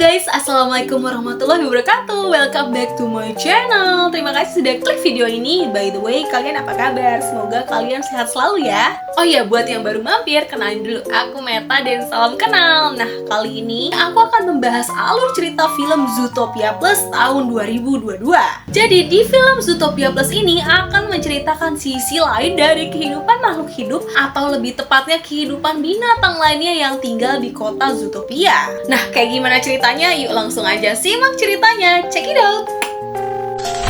guys, assalamualaikum warahmatullahi wabarakatuh. Welcome back to my channel. Terima kasih sudah klik video ini. By the way, kalian apa kabar? Semoga kalian sehat selalu ya. Oh ya, buat yang baru mampir, kenalin dulu, aku Meta dan salam kenal. Nah, kali ini aku akan membahas alur cerita film Zootopia Plus tahun 2022. Jadi di film Zootopia Plus ini akan menceritakan sisi lain dari kehidupan makhluk hidup, atau lebih tepatnya kehidupan binatang lainnya yang tinggal di kota Zootopia. Nah, kayak gimana ceritanya? Yuk langsung aja simak ceritanya. Check it out!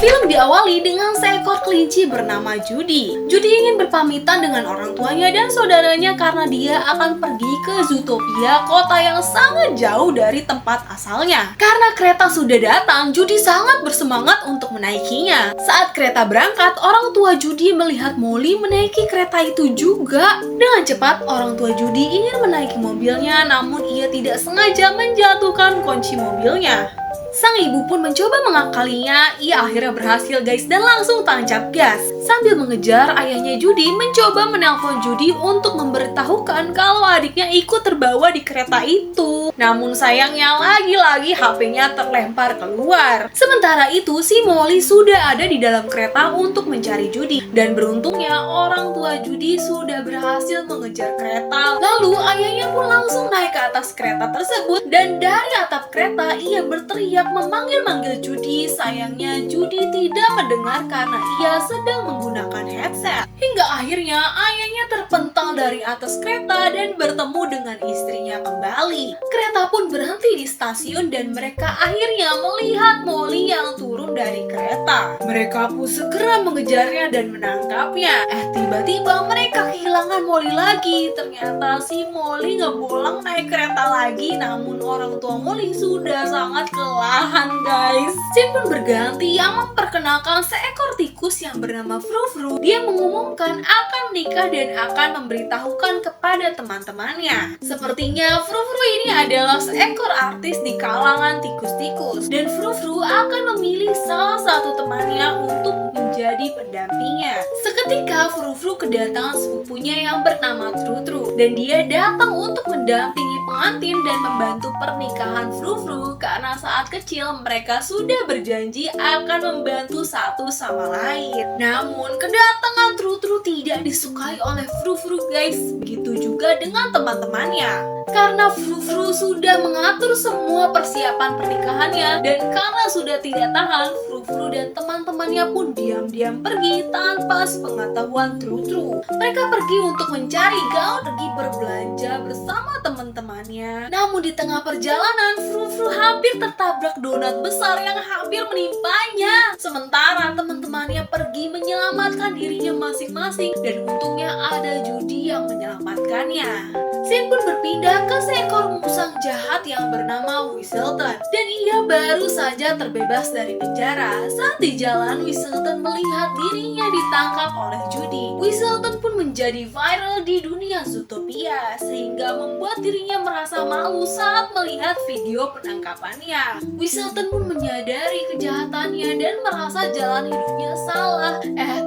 Film diawali dengan seekor kelinci bernama Judy. Judy ingin berpamitan dengan orang tuanya dan saudaranya karena dia akan pergi ke Zootopia, kota yang sangat jauh dari tempat asalnya. Karena kereta sudah datang, Judy sangat bersemangat untuk menaikinya. Saat kereta berangkat, orang tua Judy melihat Molly menaiki kereta itu juga. Dengan cepat, orang tua Judy ingin menaiki mobilnya, namun ia tidak sengaja menjatuhkan kunci mobilnya. Sang ibu pun mencoba mengakalinya. Ia akhirnya berhasil guys dan langsung tancap gas. Sambil mengejar, ayahnya Judy mencoba menelpon Judy untuk memberitahukan kalau adiknya ikut terbawa di kereta itu. Namun sayangnya lagi-lagi HP-nya terlempar keluar. Sementara itu si Molly sudah ada di dalam kereta untuk mencari Judy. Dan beruntungnya orang tua Judy sudah berhasil mengejar kereta. Lalu ayahnya pun langsung naik ke atas kereta tersebut. Dan dari atap kereta ia berteriak memanggil-manggil Judy. Sayangnya Judy tidak mendengar karena ia sedang menggunakan headset. Hingga akhirnya ayahnya terpental dari atas kereta dan bertemu dengan istrinya kembali. Kereta pun berhenti di stasiun dan mereka akhirnya melihat Molly yang turun dari kereta. Mereka pun segera mengejarnya dan menangkapnya. Tiba-tiba mereka kehilangan Molly lagi. Ternyata si Molly ngebolang naik kereta lagi, namun orang tua Molly sudah sangat kelelahan guys. Scene pun berganti yang memperkenalkan seekor tikus yang bernama Frou-Frou. Dia mengumumkan akan menikah dan akan memberitahukan kepada teman-temannya. Sepertinya Frou-Frou ini adalah seekor artis di kalangan tikus-tikus, dan Frou-Frou akan memilih salah satu temannya untuk menjadi pendampingnya. Seketika Frou-Frou kedatangan sepupunya yang bernama Tru-Tru, dan dia datang untuk mendampingi pengantin dan membantu pernikahan Frou-Frou karena saat kecil mereka sudah berjanji akan membantu satu sama lain. Namun kedatangan Tru-Tru tidak disukai oleh Frou-Frou guys. Begitu juga dengan teman-temannya. Karena Frou-Frou sudah mengatur semua persiapan pernikahannya, dan karena sudah tidak tahan, Frou-Frou dan teman-temannya pun diam-diam pergi tanpa sepengetahuan Tru-Tru. Mereka pergi untuk mencari gaun, pergi berbelanja bersama teman-temannya. Namun di tengah perjalanan, Frou-Frou hampir tertabrak donat besar yang hampir menimpanya. Sementara teman-temannya pergi menyelamatkan dirinya masing-masing, dan untungnya ada Judy yang menyelamatkannya. Scene pun berpindah ke seekor musang jahat yang bernama Whistleton, dan ia baru saja terbebas dari penjara. Saat di jalan, Whistleton melihat dirinya ditangkap oleh Judy. Whistleton pun menjadi viral di dunia Zootopia, sehingga membuat dirinya merasa malu saat melihat video penangkapannya. Whistleton pun menyadari kejahatannya dan merasa jalan hidupnya salah.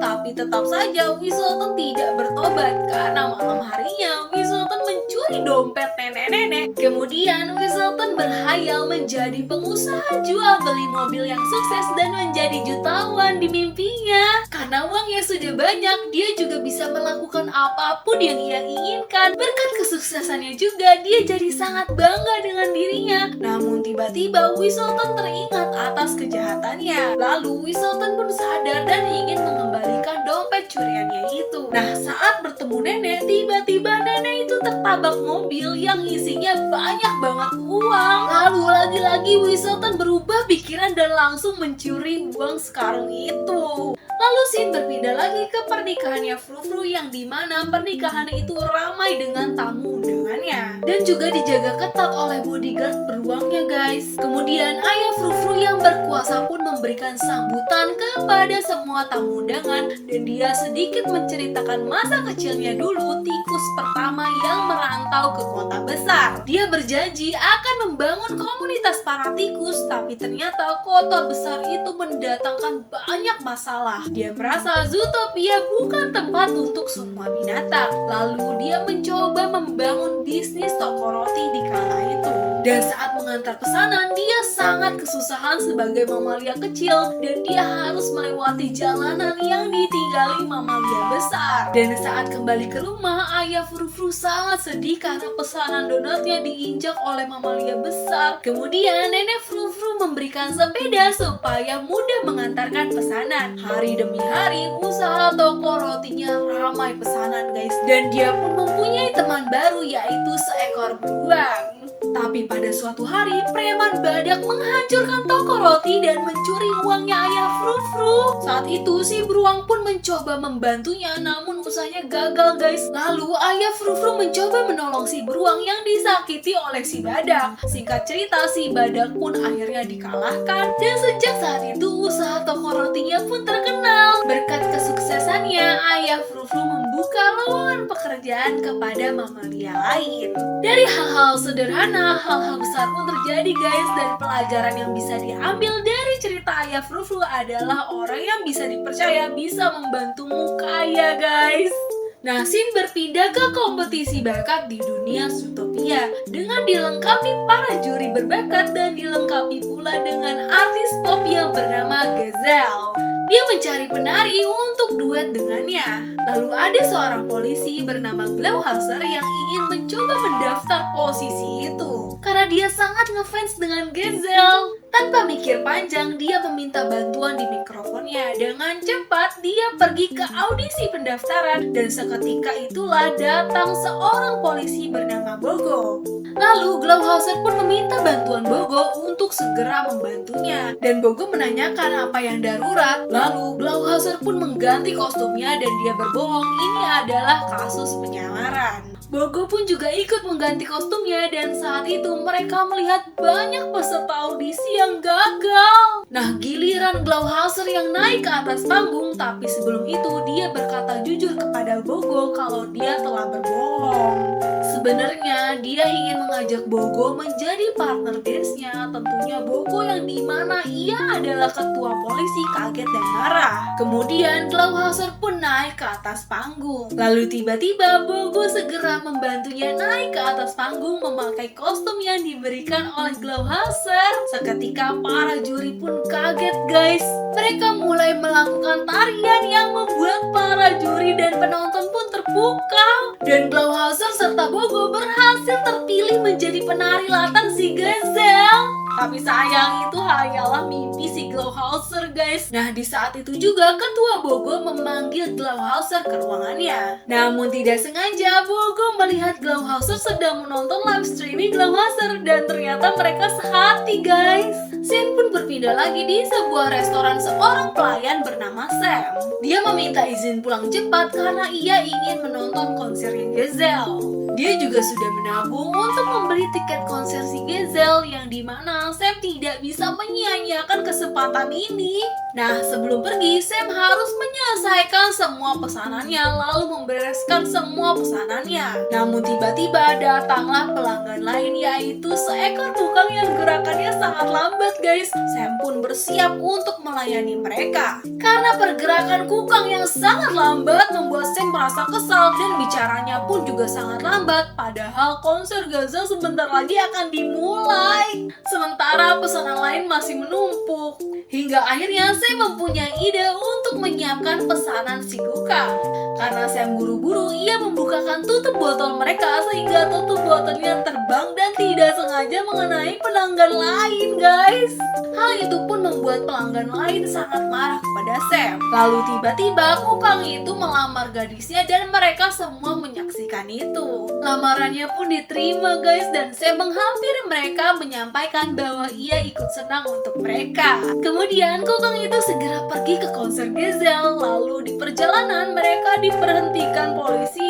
Tapi tetap saja Whistleton tidak bertobat karena malam harinya Whistleton mencuri dompet nenek-nenek. Kemudian Whistleton berhayal menjadi pengusaha jual beli mobil yang sukses dan menjadi jutawan di mimpinya. Karena uangnya sudah banyak, dia juga bisa melakukan apapun yang ia inginkan. Berkat kesuksesannya juga, dia jadi sangat bangga dengan dirinya. Namun tiba-tiba Whistleton teringat atas kejahatannya. Lalu Whistleton pun sadar dan ingin mengembalikan dompet curiannya itu. Nah, saat bertemu nenek, tiba-tiba nenek itu tertabrak mobil yang isinya banyak banget uang. Lalu lagi-lagi Whistleton berubah pikiran dan langsung mencuri uang sekarung itu. Lalu scene berpindah lagi ke pernikahannya Frou-Frou, yang dimana pernikahan itu ramai dengan tamu undangannya dan juga dijaga ketat oleh bodyguard beruangnya guys. Kemudian ayah Frou-Frou yang berkuasa pun memberikan sambutan kepada semua tamu undangan, dan dia sedikit menceritakan masa kecilnya dulu tikus pertama yang merantau ke kota besar. Dia berjanji akan membangun komunitas para tikus, tapi ternyata kota besar itu mendatangkan banyak masalah. Dia merasa Zootopia bukan tempat untuk semua binatang. Lalu dia mencoba membangun bisnis toko roti di kala itu. Dan saat mengantar pesanan, dia sangat kesusahan sebagai mamalia kecil dan dia harus melewati jalanan yang ditinggali mamalia besar. Dan saat kembali ke rumah, ayah Frufru sangat sedih karena pesanan donatnya diinjak oleh mamalia besar. Kemudian nenek Frufru memberikan sepeda supaya mudah mengantarkan pesanan. Hari demi hari, usaha toko rotinya ramai pesanan guys. Dan dia pun mempunyai teman baru yaitu seekor beruang. Tapi pada suatu hari, preman badak menghancurkan toko roti dan mencuri uangnya ayah Frufru. Saat itu, si beruang pun mencoba membantunya, namun usahanya gagal guys. Lalu, ayah Frufru mencoba menolong si beruang yang disakiti oleh si badak. Singkat cerita, si badak pun akhirnya dikalahkan. Dan sejak saat itu, usaha toko rotinya pun terkenal. Berkat kesuksesannya, ayah Frufru membuka lowongan pekerjaan kepada mamalia lain. Dari hal-hal sederhana, hal-hal besar pun terjadi guys. Dan pelajaran yang bisa diambil dari cerita ayah Frufru adalah orang yang bisa dipercaya bisa membantumu kaya guys. Nah, Sin berpindah ke kompetisi bakat di dunia Zootopia dengan dilengkapi para juri berbakat dan dilengkapi pula dengan artis pop yang bernama Gazelle. Dia mencari penari untuk duet dengannya. Lalu ada seorang polisi bernama Glauhauser yang ingin mencoba mendaftar posisi itu karena dia sangat ngefans dengan Gazelle. Tanpa mikir panjang, dia meminta bantuan di mikrofonnya. Dengan cepat, dia pergi ke audisi pendaftaran dan seketika itulah datang seorang polisi bernama Bogo. Lalu Glauhauser pun meminta bantuan Bogo untuk segera membantunya. Dan Bogo menanyakan apa yang darurat. Lalu Glauhauser pun mengganti kostumnya dan dia berbohong ini adalah kasus penyamaran. Bogo pun juga ikut mengganti kostumnya dan saat itu mereka melihat banyak peserta audisi yang gagal. Nah, giliran Glauhauser yang naik ke atas panggung, tapi sebelum itu dia berkata jujur kepada Bogo kalau dia telah berbohong. Sebenarnya dia ingin mengajak Bogo menjadi partner dance-nya. Tentunya Bogo yang dimana ia adalah ketua polisi kaget dan marah. Kemudian Glauhauser pun naik ke atas panggung. Lalu tiba-tiba Bogo segera membantunya naik ke atas panggung memakai kostum yang diberikan oleh Glauhauser. Seketika para juri pun kaget guys. Mereka mulai melakukan tarian yang membuat para juri dan penonton pun terpukau. Dan Glauhauser serta Bogo berhasil terpilih menjadi penari latar si Gazelle. Tapi sayang itu hanyalah mimpi si Glauhauser guys. Nah, di saat itu juga ketua Bogo memanggil Glauhauser ke ruangannya. Namun tidak sengaja Bogo melihat Glauhauser sedang menonton live streaming Glauhauser dan ternyata mereka sehati guys. Sin pun berpindah lagi di sebuah restoran seorang pelayan bernama Sam. Dia meminta izin pulang cepat karena ia ingin menonton konsernya Gazelle. Dia juga sudah menabung untuk membeli tiket konser si Gazelle yang dimana Sam tidak bisa menyia-nyiakan kesempatan ini. Nah, sebelum pergi, Sam harus menyelesaikan semua pesanannya lalu membereskan semua pesanannya. Namun tiba-tiba datanglah pelanggan lain yaitu seekor kukang yang gerakannya sangat lambat guys. Sam pun bersiap untuk melayani mereka. Karena pergerakan kukang yang sangat lambat membuat Sam merasa kesal dan bicaranya pun juga sangat lambat. Padahal konser Gazelle sebentar lagi akan dimulai. Sementara pesanan lain masih menumpuk. Hingga akhirnya Sam mempunyai ide untuk menyiapkan pesanan si kukang. Karena Sam buru-buru, ia membukakan tutup botol mereka sehingga tutup botolnya terbang dan tidak sengaja mengenai pelanggan lain guys. Hal itu pun membuat pelanggan lain sangat marah kepada Sam. Lalu tiba-tiba kukang itu melamar gadisnya dan mereka semua menyaksikan itu. Lamarannya pun diterima guys dan Sam menghampiri mereka menyampaikan bahwa ia ikut senang untuk mereka. Kemudian kukang itu segera pergi ke konser Gazelle. Lalu di perjalanan mereka diberhentikan polisi